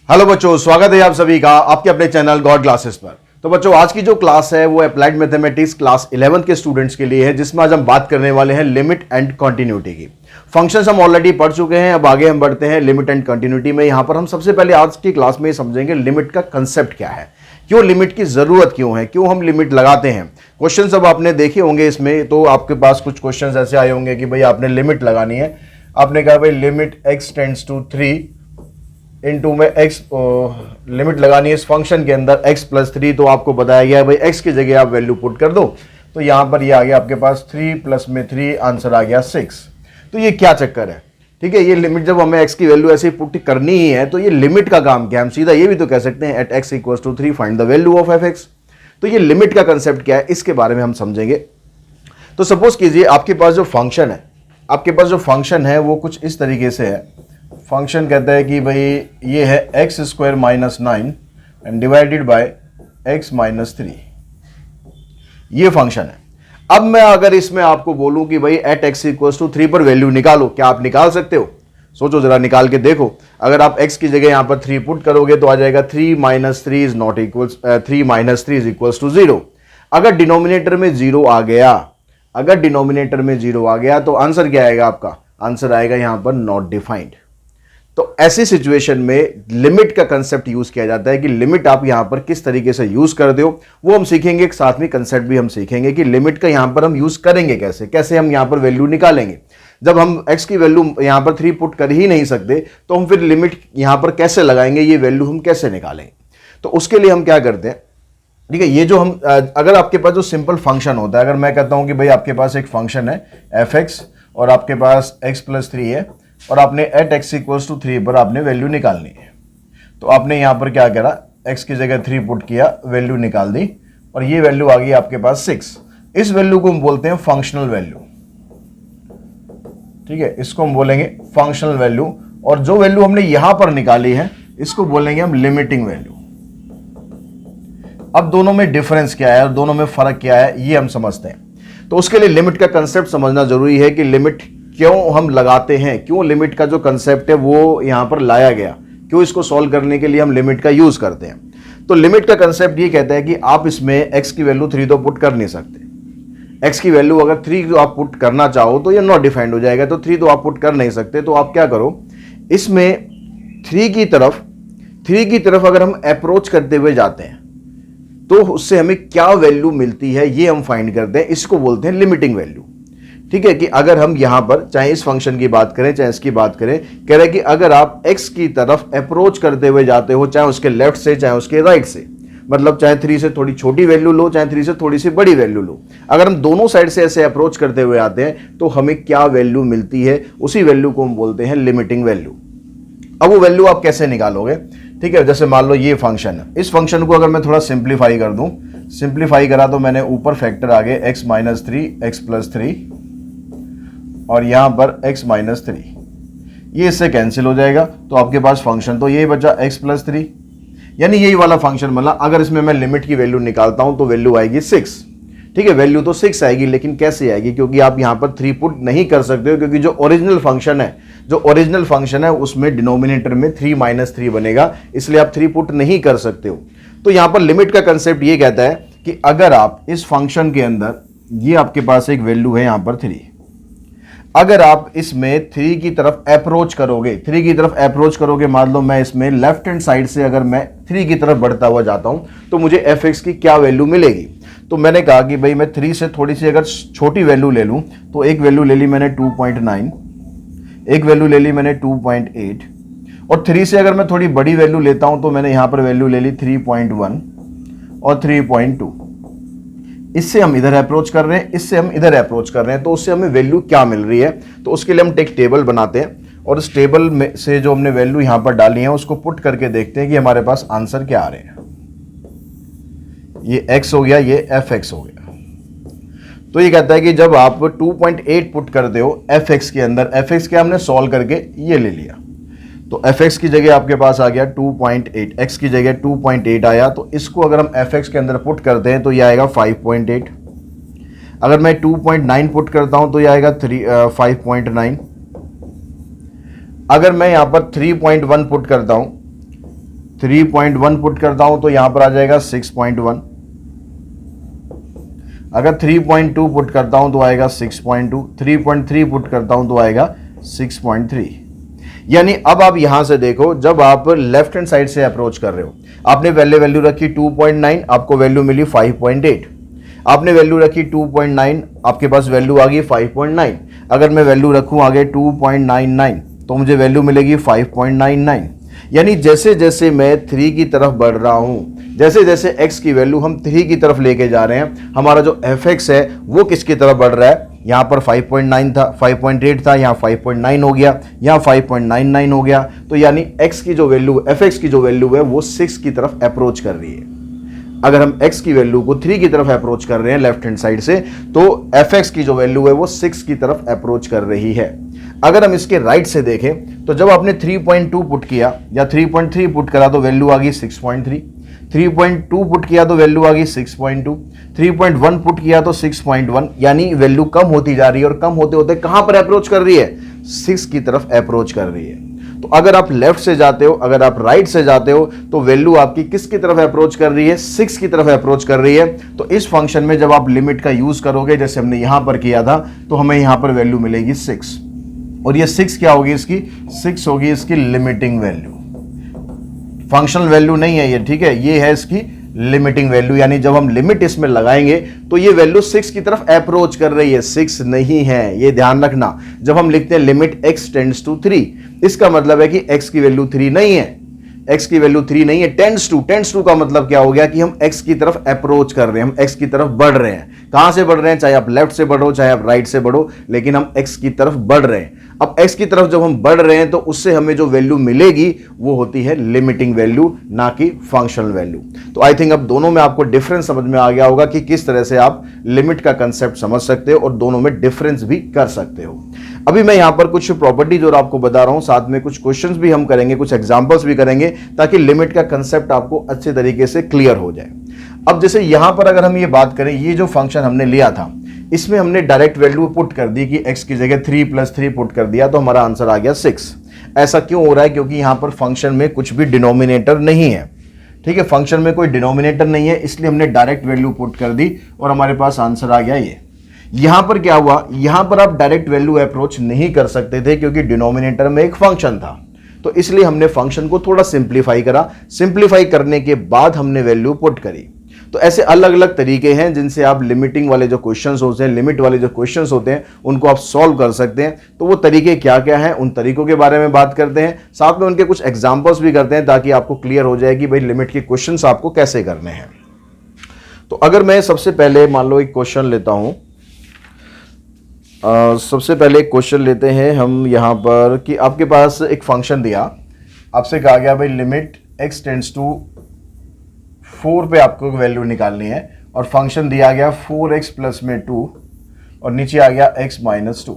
Hello बच्चों, स्वागत है आप सभी का आपके अपने चैनल गॉड क्लासेस पर। तो बच्चों, आज की जो क्लास है वो अप्लाइड मैथमेटिक्स क्लास 11 के स्टूडेंट्स के लिए है, जिसमें आज हम बात करने वाले हैं लिमिट एंड कंटिन्यूटी की। फंक्शंस हम ऑलरेडी पढ़ चुके हैं, अब आगे हम बढ़ते हैं लिमिट एंड कंटिन्यूटी में। यहां पर हम सबसे पहले आज की क्लास में समझेंगे लिमिट का कंसेप्ट क्या है, क्यों लिमिट की जरूरत क्यों है, क्यों हम लिमिट लगाते हैं। क्वेश्चन अब आपने देखे होंगे इसमें, तो आपके पास कुछ क्वेश्चन ऐसे आए होंगे कि भाई आपने लिमिट लगानी है। आपने कहा भाई limit x tends to 3 into में x लिमिट लगानी है इस फंक्शन के अंदर x प्लस 3। तो आपको बताया गया है भाई x की जगह आप वैल्यू पुट कर दो, तो यहां पर ये आ गया आपके पास 3 प्लस में 3, आंसर आ गया 6। तो ये क्या चक्कर है, ठीक है। ये लिमिट जब हमें x की वैल्यू ऐसे पुट करनी ही है, तो ये लिमिट का काम क्या है, हम सीधा ये भी तो कह सकते हैं at x equals to 3 find the value of fx। तो ये लिमिट का कंसेप्ट क्या है, इसके बारे में हम समझेंगे। तो सपोज कीजिए आपके पास जो फंक्शन है वो कुछ इस तरीके से है। फंक्शन कहता है कि भाई ये है x square minus 9 and divided by x minus 3, ये फंक्शन है। अब मैं अगर इसमें आपको बोलूं कि भाई एट एक्स इक्वल्स टू 3 पर वैल्यू निकालो, क्या आप निकाल सकते हो? सोचो जरा, निकाल के देखो। अगर आप x की जगह यहां पर 3 पुट करोगे तो आ जाएगा 3 minus 3 is not equals 3 minus 3 is equals to 0। अगर डिनोमिनेटर में 0 आ गया, तो आंसर क्या आएगा आपका? आंसर आएगा यहां पर नॉट डिफाइंड। तो ऐसी सिचुएशन में लिमिट का कंसेप्ट यूज किया जाता है कि लिमिट आप यहां पर किस तरीके से यूज करते हो, वो हम सीखेंगे। एक साथ में कंसेप्ट भी हम सीखेंगे कि लिमिट का यहां पर हम यूज करेंगे कैसे हम यहां पर वैल्यू निकालेंगे। जब हम x की वैल्यू यहां पर 3 पुट कर ही नहीं सकते, तो हम फिर लिमिट यहां पर कैसे लगाएंगे, ये वैल्यू हम कैसे निकालेंगे। तो उसके लिए हम क्या करते हैं, ठीक है। ये जो हम अगर आपके पास जो सिंपल फंक्शन होता है, अगर मैं कहता हूं कि भाई आपके पास एक फंक्शन है fx और आपके पास x प्लस 3 है और आपने एट x इक्वल्स टू 3 पर आपने वैल्यू निकालनी है, तो आपने यहां पर क्या करा, x की जगह 3 पुट किया, वैल्यू निकाल दी और ये वैल्यू आ गई आपके पास 6। इस वैल्यू को हम बोलते हैं फंक्शनल वैल्यू, ठीक है, इसको हम बोलेंगे फंक्शनल वैल्यू। और जो वैल्यू हमने यहां पर निकाली है इसको बोलेंगे हम लिमिटिंग वैल्यू। अब दोनों में डिफरेंस क्या है और दोनों में फर्क क्या है, ये हम समझते हैं। तो उसके लिए लिमिट का कंसेप्ट समझना जरूरी है कि लिमिट क्यों हम लगाते हैं, क्यों लिमिट का जो कंसेप्ट है वो यहां पर लाया गया, क्यों इसको सॉल्व करने के लिए हम लिमिट का यूज करते हैं। तो लिमिट का कंसेप्ट ये कहता है कि आप इसमें x की वैल्यू 3 तो पुट कर नहीं सकते। x की वैल्यू अगर 3 आप पुट करना चाहो तो ये नॉट डिफाइंड हो जाएगा, तो 3 तो आप पुट कर नहीं सकते। तो आप क्या करो, इसमें 3 की तरफ अगर हम अप्रोच करते हुए जाते हैं तो उससे हमें क्या वैल्यू मिलती है, ये हम फाइंड करते हैं। इसको बोलते हैं लिमिटिंग वैल्यू, ठीक है। कि अगर हम यहां पर चाहे इस फंक्शन की बात करें चाहे इसकी बात करें, कह रहे हैं कि अगर आप x की तरफ अप्रोच करते हुए जाते हो, चाहे उसके लेफ्ट से चाहे उसके राइट से, मतलब चाहे 3 से थोड़ी छोटी वैल्यू लो चाहे 3 से थोड़ी सी बड़ी वैल्यू लो, अगर हम दोनों साइड से ऐसे अप्रोच करते हुए आते हैं तो हमें क्या वैल्यू मिलती है, उसी वैल्यू को हम बोलते हैं लिमिटिंग वैल्यू। अब वो वैल्यू आप कैसे निकालोगे, ठीक है। जैसे मान लो ये फंक्शन है, इस फंक्शन को अगर मैं थोड़ा सिंप्लीफाई कर दूं, सिंप्लीफाई करा तो मैंने ऊपर फैक्टर आ गए x माइनस 3 x प्लस 3 और यहां पर x माइनस 3, ये इससे कैंसिल हो जाएगा। तो आपके पास फंक्शन तो यही बचा x प्लस 3, यानी यही वाला फंक्शन बना। अगर इसमें मैं लिमिट की वैल्यू निकालता हूं तो वैल्यू आएगी 6, ठीक है। वैल्यू तो 6 आएगी, लेकिन कैसे आएगी, क्योंकि आप यहां पर 3 पुट नहीं कर सकते हो, क्योंकि जो ओरिजिनल फंक्शन है उसमें डिनोमिनेटर में 3 माइनस 3 बनेगा, इसलिए आप 3 पुट नहीं कर सकते हो। तो यहां पर लिमिट का कंसेप्ट ये कहता है कि अगर आप इस फंक्शन के अंदर, ये आपके पास एक वैल्यू है यहां पर 3, अगर आप इसमें 3 की तरफ अप्रोच करोगे, मान लो मैं इसमें लेफ्ट हैंड साइड से अगर मैं 3 की तरफ बढ़ता हुआ जाता हूं तो मुझे fx की क्या वैल्यू मिलेगी। तो मैंने कहा कि भाई मैं 3 से थोड़ी सी अगर छोटी वैल्यू ले लूं, तो एक वैल्यू ले ली मैंने 2.9, एक वैल्यू ले ली मैंने 2.8, और 3 से अगर मैं थोड़ी बड़ी वैल्यू लेता हूं तो मैंने यहां पर वैल्यू ले ली 3.1 और 3.2। इससे हम इधर अप्रोच कर रहे हैं, इससे हम इधर अप्रोच कर रहे हैं, तो उससे हमें वैल्यू क्या मिल रही है। तो उसके लिए हम एक टेबल बनाते हैं और इस टेबल में से जो हमने वैल्यू यहां पर डाली है उसको पुट करके देखते हैं कि हमारे पास आंसर क्या आ रहे हैं। ये x हो गया, ये fx हो गया। तो ये कहता है कि जब आप 2.8 पुट करते हो fx के अंदर, fx के हमने सॉल्व करके ये ले लिया, तो fx की जगह आपके पास आ गया 2.8, x की जगह 2.8 आया, तो इसको अगर हम fx के अंदर पुट करते हैं तो ये आएगा 5.8। अगर मैं 2.9 पुट करता हूं तो ये आएगा 5.9। अगर मैं यहां पर 3.1 पुट करता हूं 3.1 पुट करता हूं तो यहां पर आ जाएगा 6.1। अगर 3.2 पुट करता हूं तो आएगा 6.2, 3.3 पुट करता हूं तो आएगा 6.3। यानी अब आप यहां से देखो, जब आप लेफ्ट हैंड साइड से अप्रोच कर रहे हो, आपने वैल्यू रखी 2.9, आपको वैल्यू मिली 5.8। आपने वैल्यू रखी 2.9, आपके पास वैल्यू आ गई 5.9। अगर मैं वैल्यू रखूं आगे 2.99 तो मुझे वैल्यू मिलेगी 5.99। यानी जैसे जैसे मैं 3 की तरफ बढ़ रहा हूं, जैसे जैसे x की वैल्यू हम 3 की तरफ लेके जा रहे हैं, हमारा जो fx है वो किसकी तरफ बढ़ रहा है। यहां पर 5.9 था, 5.8 था, यहां 5.9 हो गया, यहां 5.99 हो गया। तो यानी x की जो वैल्यू, fx की जो वैल्यू है वो 6 की तरफ अप्रोच कर रही है। अगर हम x की वैल्यू को 3 की तरफ अप्रोच कर रहे हैं लेफ्ट हैंड साइड से, तो fx की जो वैल्यू है वो 6 की तरफ अप्रोच कर रही है। अगर हम इसके राइट से देखें तो जब आपने 3.2 पुट किया या 3.3 पुट करा तो वैल्यू आ गई 6.3, 3.2 पुट किया तो वैल्यू आ गई 6.2, 3.1 पुट किया तो 6.1। यानी वैल्यू कम होती जा रही है और कम होते होते कहां पर अप्रोच कर रही है, 6 की तरफ अप्रोच कर रही है। तो अगर आप लेफ्ट से जाते हो, अगर आप राइट से जाते हो, तो वैल्यू आपकी किसकी तरफ अप्रोच कर रही है, 6 की तरफ अप्रोच कर रही है। तो इस फंक्शन में जब आप लिमिट का यूज करोगे, जैसे हमने यहां पर किया था, तो हमें यहां पर वैल्यू मिलेगी 6। और ये 6 क्या होगी, इसकी 6 होगी इसकी लिमिटिंग वैल्यू, फंक्शनल वैल्यू नहीं है ये, ठीक है, ये है इसकी लिमिटिंग वैल्यू। यानी जब हम लिमिट इसमें लगाएंगे तो ये वैल्यू 6 की तरफ अप्रोच कर रही है, 6 नहीं है, ये ध्यान रखना। जब हम लिखते हैं लिमिट x टेंड्स टू 3, इसका मतलब है कि x की वैल्यू 3 नहीं है, x की वैल्यू 3 नहीं है। टेंड्स टू का मतलब क्या हो गया कि हम x की तरफ अप्रोच कर रहे हैं, हम x की तरफ बढ़ रहे हैं। कहां से बढ़ रहे हैं, चाहे आप लेफ्ट से बढ़ो चाहे आप राइट से बढ़ो, लेकिन हम x की तरफ बढ़ रहे हैं। अब x की तरफ जब हम बढ़ रहे हैं तो उससे हमें जो वैल्यू मिलेगी वो होती है लिमिटिंग वैल्यू, ना कि फंक्शनल वैल्यू। तो आई थिंक अब दोनों में आपको डिफरेंस समझ में आ गया होगा कि किस तरह से आप लिमिट का कंसेप्ट समझ सकते हो और दोनों में डिफरेंस भी कर सकते हो। अभी मैं यहां पर कुछ प्रॉपर्टीज और आपको बता रहा हूं, साथ में कुछ क्वेश्चंस भी हम करेंगे, कुछ एग्जांपल्स भी करेंगे, ताकि लिमिट का कंसेप्ट आपको अच्छे तरीके से क्लियर हो जाए। अब जैसे यहां पर अगर हम ये बात करें, ये जो फंक्शन हमने लिया था, इसमें हमने डायरेक्ट वैल्यू पुट कर दी कि x की जगह 3 + 3 पुट कर दिया, तो हमारा आंसर आ गया 6। ऐसा क्यों हो रहा है, क्योंकि यहां पर फंक्शन में कुछ भी डिनोमिनेटर नहीं है, ठीक है, फंक्शन में कोई डिनोमिनेटर नहीं है, इसलिए हमने डायरेक्ट वैल्यू पुट कर दी और हमारे पास आंसर आ गया ये। यहां पर क्या हुआ, यहां पर आप डायरेक्ट वैल्यू अप्रोच नहीं कर सकते थे क्योंकि डिनोमिनेटर में एक फंक्शन था, तो इसलिए हमने फंक्शन को थोड़ा सिंप्लीफाई करा। सिंप्लीफाई करने के बाद हमने वैल्यू पुट करी। तो ऐसे अलग अलग तरीके हैं जिनसे आप लिमिटिंग वाले जो क्वेश्चंस होते हैं, लिमिट वाले जो क्वेश्चंस होते हैं, उनको आप सॉल्व कर सकते हैं। तो वो तरीके क्या क्या हैं, उन तरीकों के बारे में बात करते हैं, साथ में उनके कुछ एग्जांपल्स भी करते हैं, ताकि आपको क्लियर हो जाए कि भाई लिमिट के क्वेश्चंस आपको कैसे करने हैं। तो अगर मैं सबसे पहले मान लो एक क्वेश्चन लेता हूं, सबसे पहले एक क्वेश्चन लेते हैं हम यहां पर कि आपके पास एक फंक्शन दिया, आपसे कहा गया भाई लिमिट x टेंड्स टू 4 पे आपको वैल्यू निकालनी है, और फंक्शन दिया गया 4x प्लस में 2 और नीचे आ गया x माइनस 2।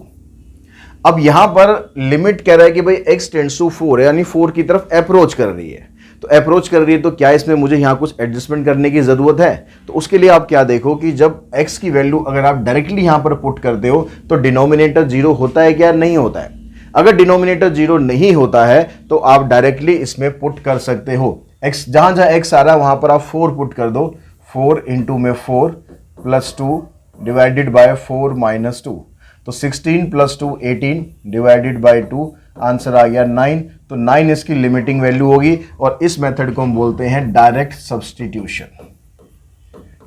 अब यहां पर लिमिट कह रहा है कि भाई x टेंड्स टू 4 है, यानी 4 की तरफ अप्रोच कर रही है। तो अप्रोच कर रही है तो क्या इसमें मुझे यहां कुछ एडजस्टमेंट करने की जरूरत है? तो उसके लिए आप क्या देखो कि जब x की वैल्यू अगर आप डायरेक्टली यहां पर पुट करते हो तो डिनोमिनेटर 0 होता है क्या, नहीं होता है। अगर डिनोमिनेटर 0 नहीं होता है तो आप डायरेक्टली इसमें पुट कर सकते हो। x जहां जहां x आ रहा है वहां पर आप 4 पुट कर दो, 4 इंटू में 4 प्लस 2 डिवाइडेड बाय 4 माइनस 2, तो 16 प्लस 2 18 डिवाइडेड बाय 2, आंसर आ गया 9। तो 9 इसकी लिमिटिंग वैल्यू होगी, और इस मेथड को हम बोलते हैं डायरेक्ट सब्स्टिट्यूशन।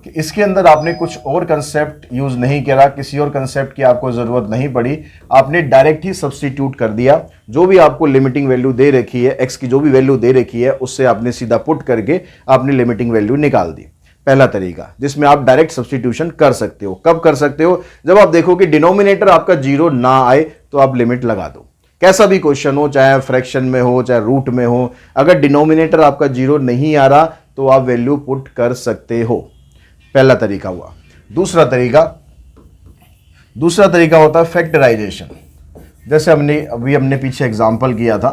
कि इसके अंदर आपने कुछ और कंसेप्ट यूज नहीं करा, किसी और कंसेप्ट की आपको जरूरत नहीं पड़ी, आपने डायरेक्ट ही सब्स्टिट्यूट कर दिया। जो भी आपको लिमिटिंग वैल्यू दे रखी है, x की जो भी वैल्यू दे रखी है, उससे आपने सीधा पुट करके आपने लिमिटिंग वैल्यू निकाल दी। पहला तरीका जिसमें आप डायरेक्ट सब्स्टिट्यूशन कर सकते हो। कब कर सकते हो? जब आप देखो कि डिनोमिनेटर आपका 0 ना आए तो आप लिमिट लगा दो। कैसा भी क्वेश्चन हो, चाहे फ्रैक्शन में हो चाहे रूट में हो, अगर डिनोमिनेटर आपका 0 नहीं आ रहा तो आप वैल्यू पुट कर सकते हो। पहला तरीका हुआ। दूसरा तरीका होता है फैक्टराइजेशन। जैसे हमने पीछे एग्जांपल किया था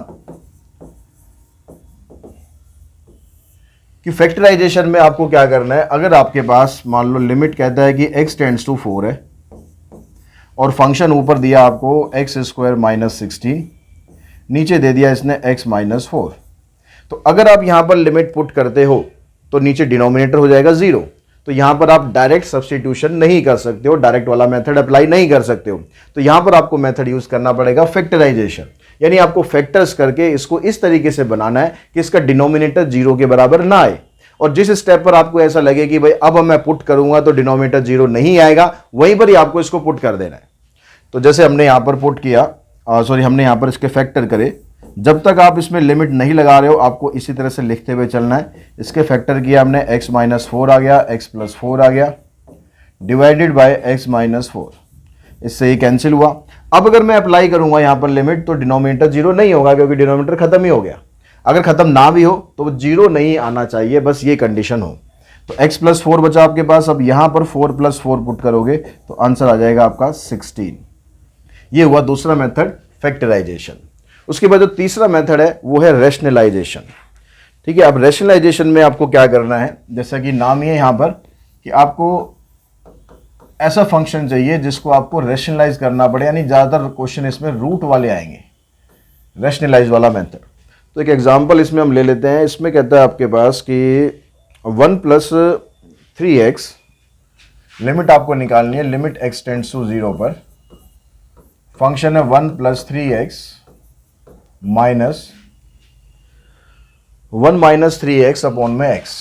कि फैक्टराइजेशन में आपको क्या करना है, अगर आपके पास मान लो लिमिट कहता है कि x टेंड्स टू 4 है और फंक्शन ऊपर दिया आपको x² माइनस 16, नीचे दे दिया इसने x माइनस 4, तो अगर आप यहां पर लिमिट पुट करते हो तो नीचे डिनोमिनेटर हो जाएगा 0। तो यहां पर आप डायरेक्ट सब्स्टिट्यूशन नहीं कर सकते हो, डायरेक्ट वाला मेथड अप्लाई नहीं कर सकते हो। तो यहां पर आपको मेथड यूज करना पड़ेगा फैक्टराइजेशन, यानी आपको फैक्टर्स करके इसको इस तरीके से बनाना है कि इसका डिनोमिनेटर 0 के बराबर ना आए। और जिस स्टेप पर आपको ऐसा लगे कि भाई अब मैं पुट करूंगा तो डिनोमिनेटर 0 नहीं आएगा, वहीं पर ही आपको इसको पुट कर देना है। तो जैसे हमने यहां पर पुट किया, हमने यहां पर इसके फैक्टर करे, जब तक आप इसमें लिमिट नहीं लगा रहे हो आपको इसी तरह से लिखते हुए चलना है। इसके फैक्टर किया हमने, x माइनस 4 आ गया, x प्लस 4 आ गया, डिवाइडेड बाय x माइनस 4, इससे ये कैंसिल हुआ। अब अगर मैं अप्लाई करूंगा यहां पर लिमिट तो डिनोमिनेटर 0 नहीं होगा, क्योंकि डिनोमिनेटर खत्म ही हो गया। अगर खत्म ना भी हो तो 0 नहीं आना चाहिए, बस ये कंडीशन हो। तो x प्लस 4 बचा आपके पास। अब यहां पर 4 प्लस 4 पुट करोगे तो आंसर आ जाएगा आपका 16। ये हुआ दूसरा मेथड फैक्टराइजेशन। उसके बाद जो तीसरा मेथड है वो है रैशनलाइजेशन। ठीक है, अब रैशनलाइजेशन में आपको क्या करना है, जैसा कि नाम ही है यहां पर कि आपको ऐसा फंक्शन चाहिए जिसको आपको रैशनलाइज करना पड़े, यानी ज़्यादातर क्वेश्चन इसमें रूट वाले आएंगे, रैशनलाइज वाला मेथड। तो एक एग्जांपल इसमें हम ले लेते हैं। इसमें कहता है आपके पास कि 1 प्लस 3x, लिमिट आपको निकालनी है, लिमिट x टेंड्स टू 0 पर। फंक्शन है 1 plus 3x minus 1 minus 3x upon में x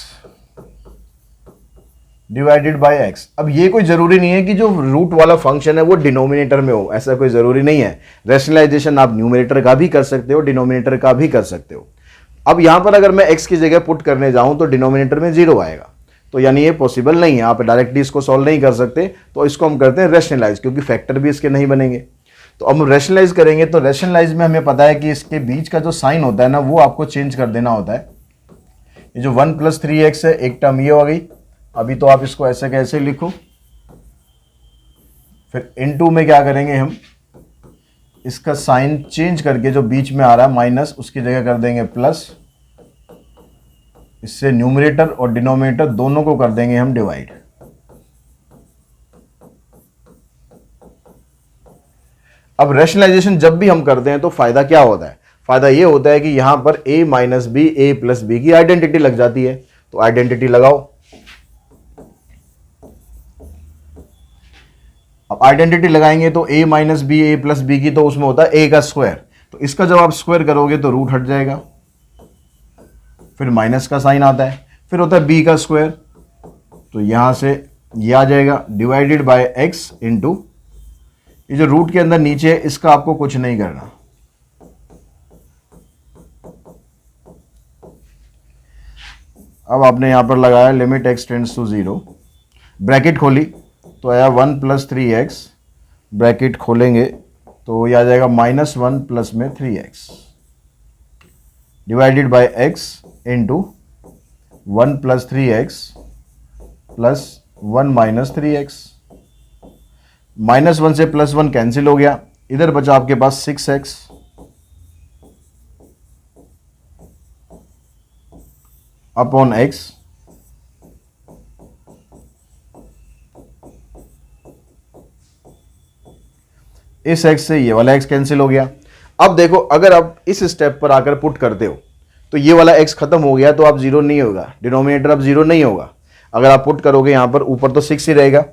डिवाइडेड बाय x। अब ये कोई जरूरी नहीं है कि जो रूट वाला फंक्शन है वो डिनोमिनेटर में हो, ऐसा कोई जरूरी नहीं है। रैशनलाइजेशन आप न्यूमरेटर का भी कर सकते हो, डिनोमिनेटर का भी कर सकते हो। अब यहां पर अगर मैं x की जगह पुट करने जाऊं तो डिनोमिनेटर में 0 आएगा, तो यानी ये पॉसिबल नहीं है, आप डायरेक्टली इसको सॉल्व नहीं कर सकते। तो इसको हम करते हैं रैशनलाइज, क्योंकि फैक्टर भी इसके नहीं बनेंगे। तो अब हम रैशनलाइज करेंगे, तो रैशनलाइज में हमें पता है कि इसके बीच का जो साइन होता है ना वो आपको चेंज कर देना होता है। ये जो 1 प्लस 3x है, एक टर्म ये हो गई, अभी तो आप इसको ऐसे कैसे लिखो। फिर इनटू में क्या करेंगे हम, इसका साइन चेंज करके जो बीच में आ रहा है माइनस, उसकी जगह कर देंगे प्लस। इससे न्यूमरेटर और डिनोमिनेटर दोनों को कर देंगे हम डिवाइड। अब रैशनलाइजेशन जब भी हम करते हैं तो फायदा क्या होता है, फायदा ये होता है कि यहां पर a minus B, a plus B की आइडेंटिटी लग जाती है। तो आइडेंटिटी लगाओ। अब आइडेंटिटी लगाएंगे तो a minus B, a plus B की, तो उसमें होता है a का स्क्वायर। तो इसका जब आप स्क्वायर करोगे तो रूट हट जाएगा, फिर माइनस का साइन आता है, फिर होता है b का स्क्वायर, तो यहां से ये आ जाएगा डिवाइडेड बाय x इंटू ये जो रूट के अंदर नीचे है इसका आपको कुछ नहीं करना। अब आपने यहां पर लगाया limit x tends to 0, bracket खोली तो आया 1 प्लस 3x, ब्रैकेट खोलेंगे तो ये आ जाएगा -1 प्लस में 3x divided by x into 1 plus 3x plus 1 minus 3x। -1 से +1 कैंसिल हो गया, इधर बचा आपके पास 6x अपॉन x। इस x से ये वाला x कैंसिल हो गया। अब देखो, अगर आप इस स्टेप पर आकर पुट करते हो तो ये वाला x खत्म हो गया, तो आप 0 नहीं होगा, डिनोमिनेटर अब 0 नहीं होगा। अगर आप पुट करोगे यहां पर ऊपर तो 6 ही रहेगा,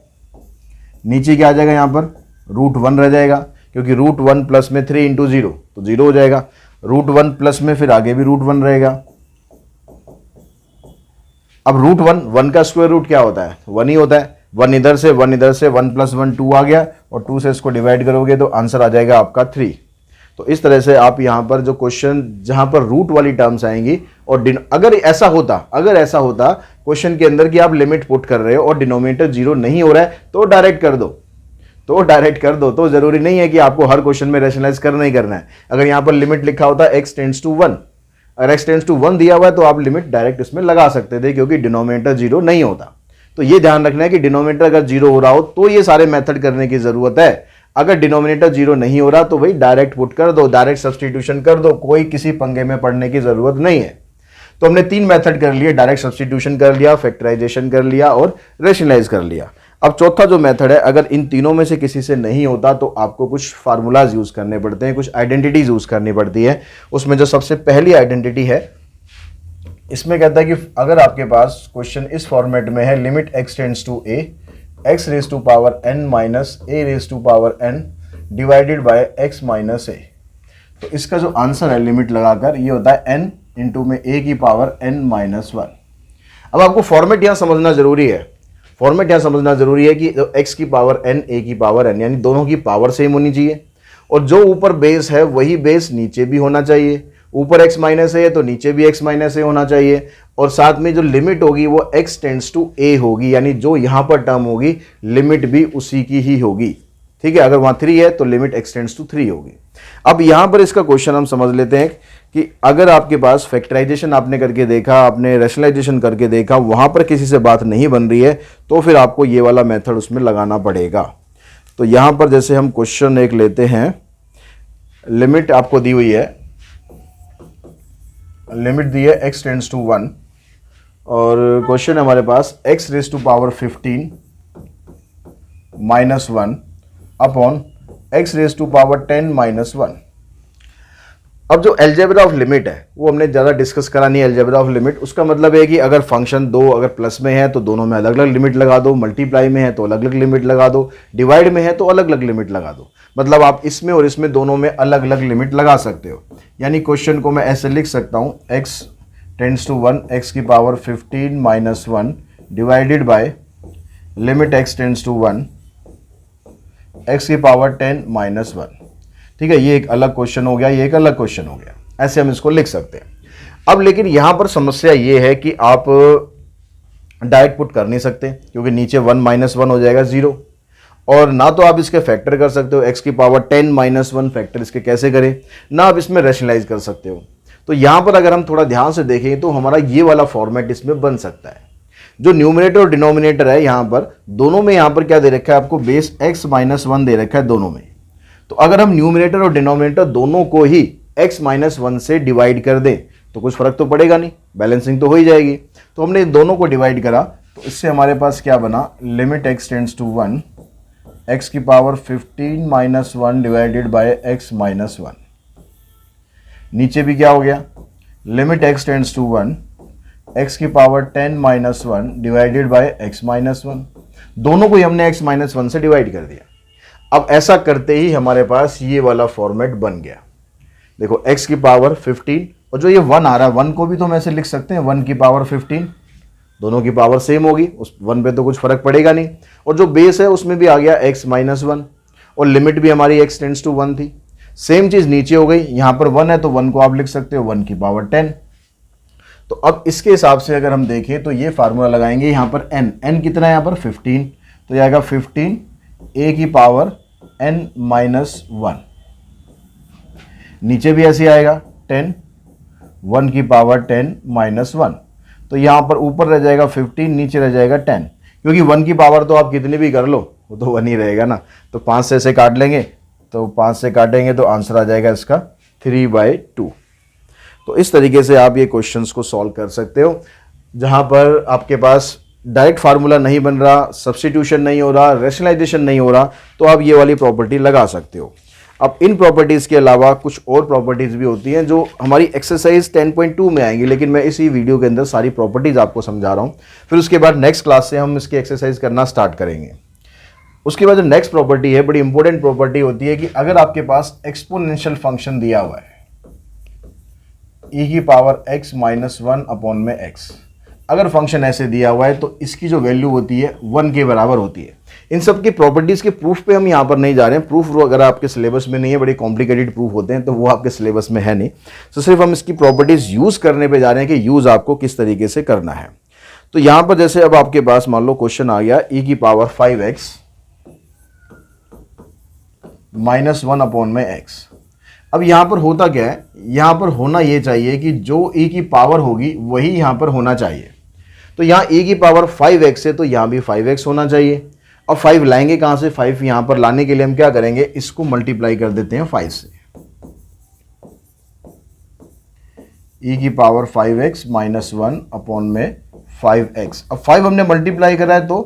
नीचे क्या आ जाएगा, यहां पर √1 रह जाएगा, क्योंकि √1 प्लस में 3 इंटू 0 तो 0 हो जाएगा। √1 प्लस में फिर आगे भी √1 रहेगा। अब √1 का स्क्वायर रूट क्या होता है, 1 ही होता है। 1 इधर से 1 इधर से, 1 प्लस 1 2 आ गया, और 2 से इसको डिवाइड करोगे तो आंसर आ जाएगा आपका 3। तो इस तरह से आप यहां पर जो क्वेश्चन जहां पर रूट वाली टर्म्स आएंगी, और अगर ऐसा होता क्वेश्चन के अंदर कि आप लिमिट पुट कर रहे हो और डिनोमिनेटर 0 नहीं हो रहा है, तो डायरेक्ट कर दो। तो जरूरी नहीं है कि आपको हर क्वेश्चन में रैशनलाइज करना ही करना है। अगर यहां पर लिमिट लिखा होता x टेंड्स टू 1, अगर x टेंड्स टू 1 दिया हुआ है तो आप लिमिट डायरेक्ट इसमें लगा सकते थे, क्योंकि डिनोमिनेटर 0 नहीं होता। तो ये ध्यान रखना है कि डिनोमिनेटर अगर 0 हो रहा हो तो ये सारे मेथड करने की जरूरत है। अगर डिनोमिनेटर 0 नहीं हो रहा तो भाई डायरेक्ट पुट कर दो, डायरेक्ट सब्स्टिट्यूशन कर दो, कोई किसी पंगे में पड़ने की जरूरत नहीं है। तो हमने 3 मेथड कर लिए, डायरेक्ट सब्स्टिट्यूशन कर लिया, फैक्टराइजेशन कर लिया और रैशनलाइज कर लिया। अब चौथा जो मेथड है, अगर इन तीनों में से किसी से नहीं होता तो आपको कुछ फार्मूलाज यूज करने पड़ते हैं, कुछ आइडेंटिटीज यूज करनी पड़ती है। उसमें जो सबसे पहली आइडेंटिटी है इसमें कहता है कि अगर आपके पास क्वेश्चन इस फॉर्मेट में है limit x tends to a x raise to power n minus a raise to power n divided by x minus a, तो इसका जो आंसर है लिमिट लगाकर ये होता है n इंटू में a की पावर n माइनस 1। अब आपको फॉर्मेट यहाँ समझना जरूरी है, फॉर्मेट यहाँ समझना जरूरी है कि x की पावर n a की पावर n, यानी दोनों की पावर सेम होनी चाहिए और जो ऊपर बेस है वही बेस नीचे भी होना चाहिए। ऊपर x माइनस a है तो नीचे भी x माइनस a होना चाहिए और साथ में जो लिमिट होगी वो x टेंड्स टू a होगी, यानी जो यहाँ पर टर्म होगी लिमिट भी उसी की ही होगी। ठीक है, अगर वहाँ 3 है तो लिमिट x टेंड्स टू 3 होगी। अब यहाँ पर इसका क्वेश्चन हम समझ लेते हैं कि अगर आपके पास फैक्टराइजेशन आपने करके देखा, आपने रैशनलाइजेशन करके देखा, वहाँ पर किसी से बात नहीं बन रही है तो फिर आपको ये वाला मेथड उसमें लगाना पड़ेगा। तो यहाँ पर जैसे हम क्वेश्चन एक लेते हैं, लिमिट आपको दी हुई है, लिमिट दी है x टेंड्स टू 1 और क्वेश्चन हमारे पास x raise to power 15 minus 1 upon x raise to power 10 minus 1। अब जो अलजेब्रा ऑफ लिमिट है वो हमने ज़्यादा डिस्कस करा नहीं। अलजेब्रा ऑफ लिमिट उसका मतलब है कि अगर फंक्शन दो अगर प्लस में है तो दोनों में अलग अलग लिमिट लगा दो, मल्टीप्लाई में है तो अलग अलग लिमिट लगा दो, डिवाइड में है तो अलग अलग लिमिट लगा दो। मतलब आप इसमें और इसमें दोनों में अलग अलग लिमिट लगा सकते हो। यानी क्वेश्चन को मैं ऐसे लिख सकता हूँ x टेंड्स टू 1 x की power 15 minus 1 divided by limit x tends to 1 x की पावर 10 माइनस 1। ठीक है, ये एक अलग क्वेश्चन हो गया, ये एक अलग क्वेश्चन हो गया, ऐसे हम इसको लिख सकते हैं। अब लेकिन यहां पर समस्या ये है कि आप डायरेक्ट पुट कर नहीं सकते क्योंकि नीचे 1 माइनस 1 हो जाएगा 0, और ना तो आप इसके फैक्टर कर सकते हो, x की पावर 10 माइनस 1 फैक्टर इसके कैसे करें, ना आप इसमें रैशनलाइज कर सकते हो। तो यहां पर अगर हम थोड़ा ध्यान से देखें तो हमारा ये वाला फॉर्मेट इसमें बन सकता है। जो न्यूमरेटर और डिनोमिनेटर है यहां पर दोनों में यहां पर क्या दे रखा है आपको, बेस x माइनस 1 दे रखा है दोनों में। तो अगर हम न्यूमरेटर और डिनोमिनेटर दोनों को ही x माइनस 1 से डिवाइड कर दें तो कुछ फर्क तो पड़ेगा नहीं, बैलेंसिंग तो हो ही जाएगी। तो हमने दोनों को डिवाइड करा तो इससे हमारे पास क्या बना, limit x tends to 1 x की power 15 minus 1 divided by x minus 1। नीचे भी क्या हो गया, limit x tends to 1 x की power 10 minus 1 divided by x minus 1। दोनों को ही हमने x माइनस 1 से डिवाइड कर दिया। अब ऐसा करते ही हमारे पास ये वाला फॉर्मेट बन गया। देखो x की पावर 15 और जो ये 1 आ रहा है 1 को भी तो हम ऐसे लिख सकते हैं 1 की पावर 15, दोनों की पावर सेम होगी, उस 1 पे तो कुछ फर्क पड़ेगा नहीं। और जो बेस है उसमें भी आ गया x माइनस 1 और लिमिट भी हमारी x टेंड्स टू 1 थी। सेम चीज नीचे हो गई, यहां पर 1 है तो 1 को आप लिख सकते हो 1 की पावर 10। तो अब इसके हिसाब से अगर हम देखें तो ये फार्मूला लगाएंगे, यहां पर n कितना है, यहां पर 15, तो ये आएगा 15 a की पावर n माइनस 1। नीचे भी ऐसे आएगा 10 1 की पावर 10 माइनस 1। तो यहां पर ऊपर रह जाएगा 15, नीचे रह जाएगा 10, क्योंकि 1 की पावर तो आप कितनी भी कर लो वो तो 1 ही रहेगा ना। तो 5 से ऐसे काट लेंगे, तो 5 से काटेंगे तो आंसर आ जाएगा इसका 3/2। तो इस तरीके से आप ये क्वेश्चंस को सॉल्व कर सकते हो, जहां पर आपके पास डायरेक्ट फार्मूला नहीं बन रहा, सब्स्टिट्यूशन नहीं हो रहा, रैशनलाइजेशन नहीं हो रहा, तो आप ये वाली प्रॉपर्टी लगा सकते हो। अब इन प्रॉपर्टीज़ के अलावा कुछ और प्रॉपर्टीज़ भी होती हैं जो हमारी एक्सरसाइज 10.2 में आएंगी, लेकिन मैं इसी वीडियो के अंदर सारी प्रॉपर्टीज़ आपको समझा रहा हूँ। फिर उसके बाद नेक्स्ट क्लास से हम इसकी एक्सरसाइज करना स्टार्ट करेंगे। उसके बाद जो नेक्स्ट प्रॉपर्टी है, बड़ी इंपॉर्टेंट प्रॉपर्टी होती है कि अगर आपके पास एक्सपोनेंशियल फंक्शन दिया हुआ है e की पावर x माइनस 1 अपॉन में x, अगर फंक्शन ऐसे दिया हुआ है तो इसकी जो वैल्यू होती है 1 के बराबर होती है। इन सब की प्रॉपर्टीज़ के प्रूफ पे हम यहाँ पर नहीं जा रहे हैं, प्रूफ अगर आपके सिलेबस में नहीं है, बड़े कॉम्प्लिकेटेड प्रूफ होते हैं तो वो आपके सिलेबस में है नहीं। तो सिर्फ हम इसकी प्रॉपर्टीज़ यूज़ करने पे जा रहे हैं कि यूज़ आपको किस तरीके से करना है। तो यहाँ पर जैसे अब आपके पास मान लो क्वेश्चन आ गया e की पावर 5x माइनस 1 अपॉन में x। अब यहाँ पर होता क्या है, यहाँ पर होना ये चाहिए कि जो e की पावर होगी वही यहाँ पर होना चाहिए। तो यहाँ e की पावर 5x है तो यहाँ भी 5x होना चाहिए। अब 5 लाएंगे कहाँ से, 5 यहाँ पर लाने के लिए हम क्या करेंगे, इसको मल्टीप्लाई कर देते हैं 5 से। e की पावर 5x माइनस 1 अपॉन में 5x। अब 5 हमने मल्टीप्लाई करा है तो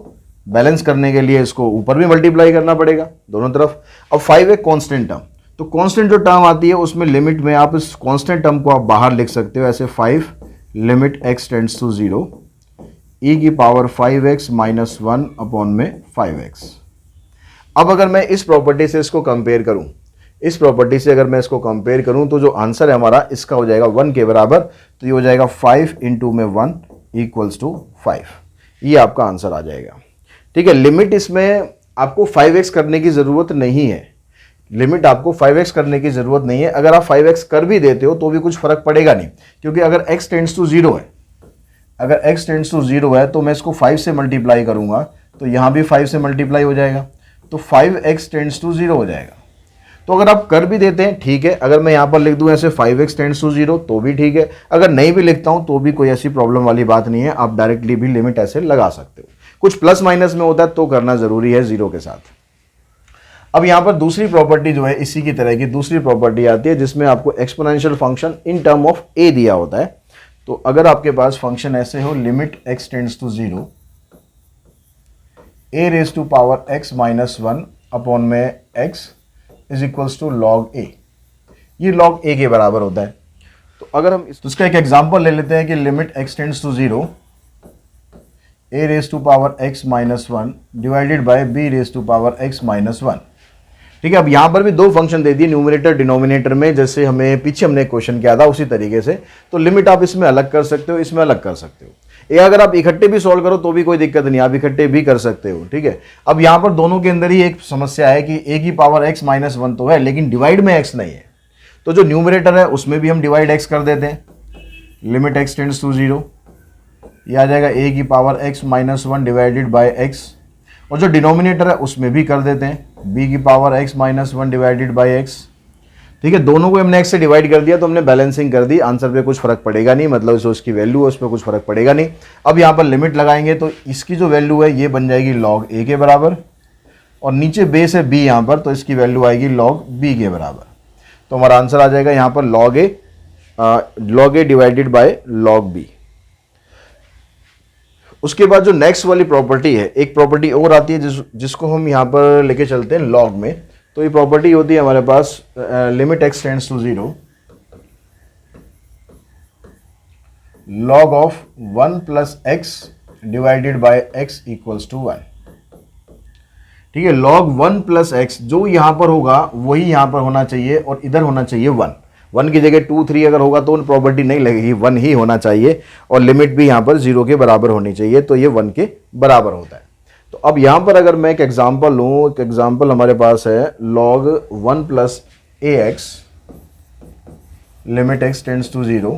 बैलेंस करने के लिए इसको ऊपर भी मल्टीप्लाई करना पड़ेगा दोनों तरफ। अब 5 एक कॉन्स्टेंट टर्म, तो कांस्टेंट जो टर्म आती है उसमें लिमिट में आप इस कांस्टेंट टर्म को आप बाहर लिख सकते हो ऐसे 5 limit x tends to 0 e की पावर 5x माइनस 1 अपॉन में 5x। अब अगर मैं इस प्रॉपर्टी से इसको कंपेयर करूं, इस प्रॉपर्टी से अगर मैं इसको कंपेयर करूं तो जो आंसर है हमारा इसका हो जाएगा 1 के बराबर। तो ये हो जाएगा 5 इंटू में 1 इक्वल्स टू 5। ये आपका आंसर आ जाएगा। ठीक है, लिमिट इसमें आपको 5x करने की ज़रूरत नहीं है, लिमिट आपको 5x करने की ज़रूरत नहीं है। अगर आप 5x कर भी देते हो तो भी कुछ फ़र्क पड़ेगा नहीं, क्योंकि अगर x टेंड्स टू 0 है, अगर x टेंड्स टू 0 है तो मैं इसको 5 से मल्टीप्लाई करूंगा तो यहाँ भी 5 से मल्टीप्लाई हो जाएगा, तो 5x टेंड्स टू 0 हो जाएगा। तो अगर आप कर भी देते हैं ठीक है, अगर मैं यहाँ पर लिख दूं ऐसे 5x टेंड्स टू 0 तो भी ठीक है, अगर नहीं भी लिखता हूं तो भी कोई ऐसी प्रॉब्लम वाली बात नहीं है, आप डायरेक्टली भी लिमिट ऐसे लगा सकते हो। कुछ प्लस माइनस में होता है तो करना जरूरी है 0 के साथ। अब यहाँ पर दूसरी प्रॉपर्टी जो है इसी की तरह की दूसरी प्रॉपर्टी आती है जिसमें आपको exponential function in term of a दिया होता है। तो अगर आपके पास फंक्शन ऐसे हो limit x tends to 0 a raise to power x minus 1 upon में x is equals to log a, ये लॉग a के बराबर होता है। तो अगर हम इसका एक एग्जांपल ले लेते हैं कि limit x tends to 0 a raise to power x minus 1 divided by b raise to power x minus 1। ठीक है, अब यहां पर भी दो फंक्शन दे दिए न्यूमरेटर डिनोमिनेटर में, जैसे हमें पीछे हमने क्वेश्चन किया था उसी तरीके से। तो लिमिट आप इसमें अलग कर सकते हो, इसमें अलग कर सकते हो, ये अगर आप इकट्ठे भी सॉल्व करो तो भी कोई दिक्कत नहीं, आप इकट्ठे भी कर सकते हो। ठीक है, अब यहां पर दोनों के अंदर ही एक समस्या है कि a की पावर x माइनस 1 तो है लेकिन डिवाइड में x नहीं है, तो जो न्यूमरेटर है उसमें भी हम डिवाइड x कर देते हैं, लिमिट x टेंड्स टू 0, ये आ जाएगा a की power x minus 1 divided by x, और जो डिनोमिनेटर है उसमें भी कर देते हैं b की power x minus 1 divided by x। ठीक है, दोनों को हमने x से डिवाइड कर दिया तो हमने बैलेंसिंग कर दी, आंसर पे कुछ फर्क पड़ेगा नहीं, मतलब जो उसकी वैल्यू है उस पर कुछ फर्क पड़ेगा नहीं। अब यहाँ पर लिमिट लगाएंगे तो इसकी जो वैल्यू है ये बन जाएगी लॉग a के बराबर, और नीचे बेस है b यहाँ पर तो इसकी वैल्यू आएगी लॉग b के बराबर। तो हमारा आंसर आ जाएगा यहाँ पर log a divided by log b। उसके बाद जो नेक्स्ट वाली प्रॉपर्टी है, एक प्रॉपर्टी और आती है जिसको हम यहाँ पर लेके चलते हैं लॉग में। तो ये प्रॉपर्टी होती है हमारे पास limit x tends to 0 log of 1 plus x divided by x equals to 1। ठीक है, लॉग 1 प्लस x जो यहाँ पर होगा वही यहाँ पर होना चाहिए और इधर होना चाहिए 1 की जगह 2 3 अगर होगा तो प्रॉपर्टी नहीं लगेगी, 1 ही होना चाहिए, और लिमिट भी यहाँ पर 0 के बराबर होनी चाहिए, तो ये 1 के बराबर होता है। तो अब यहाँ पर अगर मैं एक एग्जांपल लूँ, एक एग्जांपल हमारे पास है log 1 plus ax limit x tends to 0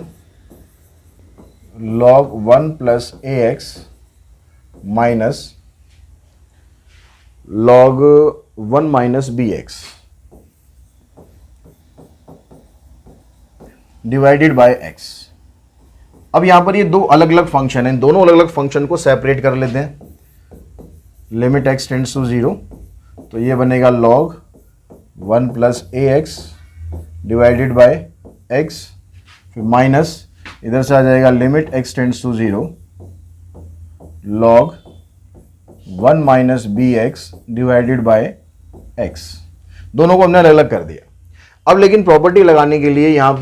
log 1 plus ax minus log 1 minus bx divided by x। अब यहां पर ये दो अलग अलग फंक्शन हैं, दोनों अलग अलग फंक्शन को सेपरेट कर लेते हैं। लिमिट x टेंड्स टू 0 तो ये बनेगा log 1 plus ax divided by x, फिर माइनस इधर से आ जाएगा limit x tends to 0 log 1 minus bx divided by x। दोनों को हमने अलग अलग कर दिया। अब लेकिन प्रॉपर्टी लगाने के लिए यहां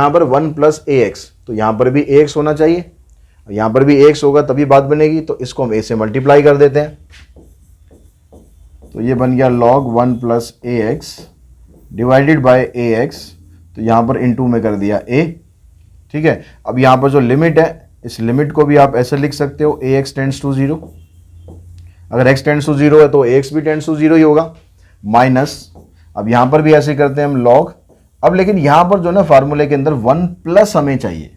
पर 1 प्लस ax, तो यहां पर भी ax होना चाहिए, यहां पर भी ax होगा तभी बात बनेगी, तो इसको हम a से मल्टीप्लाई कर देते हैं। तो ये बन गया log 1 plus ax divided bye ax, तो यहां पर इनटू में कर दिया a। ठीक है, अब यहां पर जो लिमिट है इस लिमिट को भी आप ऐसे लिख सकते हो ax टेंड्स टू 0, अगर x टेंड्स टू 0 है तो ax भी टेंड्स टू 0 ही होगा, माइनस अब यहां पर भी ऐसे करते हैं हम log। अब लेकिन यहां पर जो ना फार्मूले के अंदर 1 प्लस हमें चाहिए,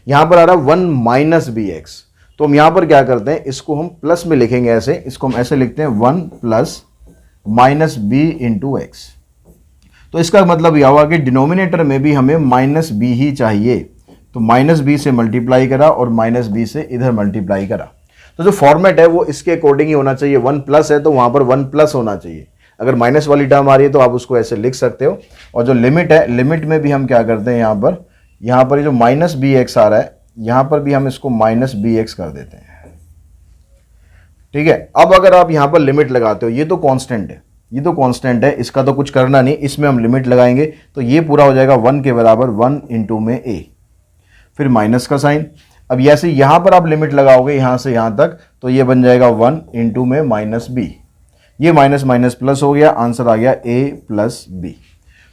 यहां पर आ रहा है 1 माइनस bx, तो हम यहां पर क्या करते हैं इसको हम प्लस में लिखेंगे, ऐसे इसको हम ऐसे लिखते हैं 1 plus minus b into x. तो इसका मतलब यह हुआ कि डिनोमिनेटर में भी हमें माइनस b ही चाहिए, तो माइनस b से मल्टीप्लाई करा और माइनस b से इधर मल्टीप्लाई करा। तो जो फॉर्मेट है वो इसके अकॉर्डिंग ही होना चाहिए, 1 प्लस है तो वहां पर 1 प्लस होना चाहिए, अगर माइनस वाली टर्म आ रही है तो आप उसको ऐसे लिख सकते हो। और जो लिमिट है, लिमिट में भी हम क्या करते हैं यहाँ पर जो माइनस bx आ रहा है यहाँ पर भी हम इसको माइनस bx कर देते हैं। ठीक है, अब अगर आप यहाँ पर लिमिट लगाते हो, ये तो कांस्टेंट है, ये तो कांस्टेंट है, इसका तो कुछ करना नहीं, इसमें हम लिमिट लगाएंगे तो ये पूरा हो जाएगा 1 के बराबर 1 इंटू में a, फिर माइनस का साइन। अब जैसे यहां पर आप लिमिट लगाओगे यहां से यहां तक, तो ये बन जाएगा 1 इंटू में माइनस बी, ये माइनस माइनस प्लस हो गया, आंसर आ गया ए प्लस बी।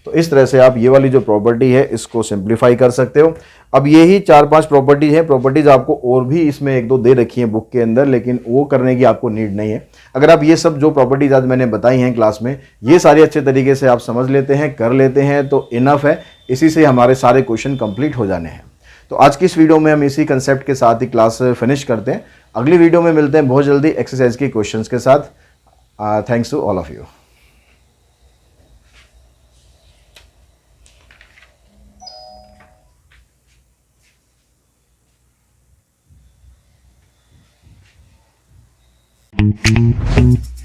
तो इस तरह से आप ये वाली जो प्रॉपर्टी है इसको सिंप्लीफाई कर सकते हो। अब यही 4-5 प्रॉपर्टीज हैं, प्रॉपर्टीज आपको और भी इसमें 1-2 दे रखी हैं बुक के अंदर, लेकिन वो करने की आपको नीड नहीं है। अगर आप ये सब जो प्रॉपर्टीज आज मैंने बताई हैं क्लास में, ये सारी अच्छे तरीके से आप समझ लेते हैं, कर लेते हैं, तो इनफ है, इसी से हमारे सारे क्वेश्चन कंप्लीट हो जाने हैं। तो आज की इस वीडियो में हम इसी कंसेप्ट के साथ ही क्लास फिनिश करते हैं। अगली वीडियो में मिलते हैं बहुत जल्दी एक्सरसाइज के क्वेश्चंस के साथ। Thanks to all of you. Thank you.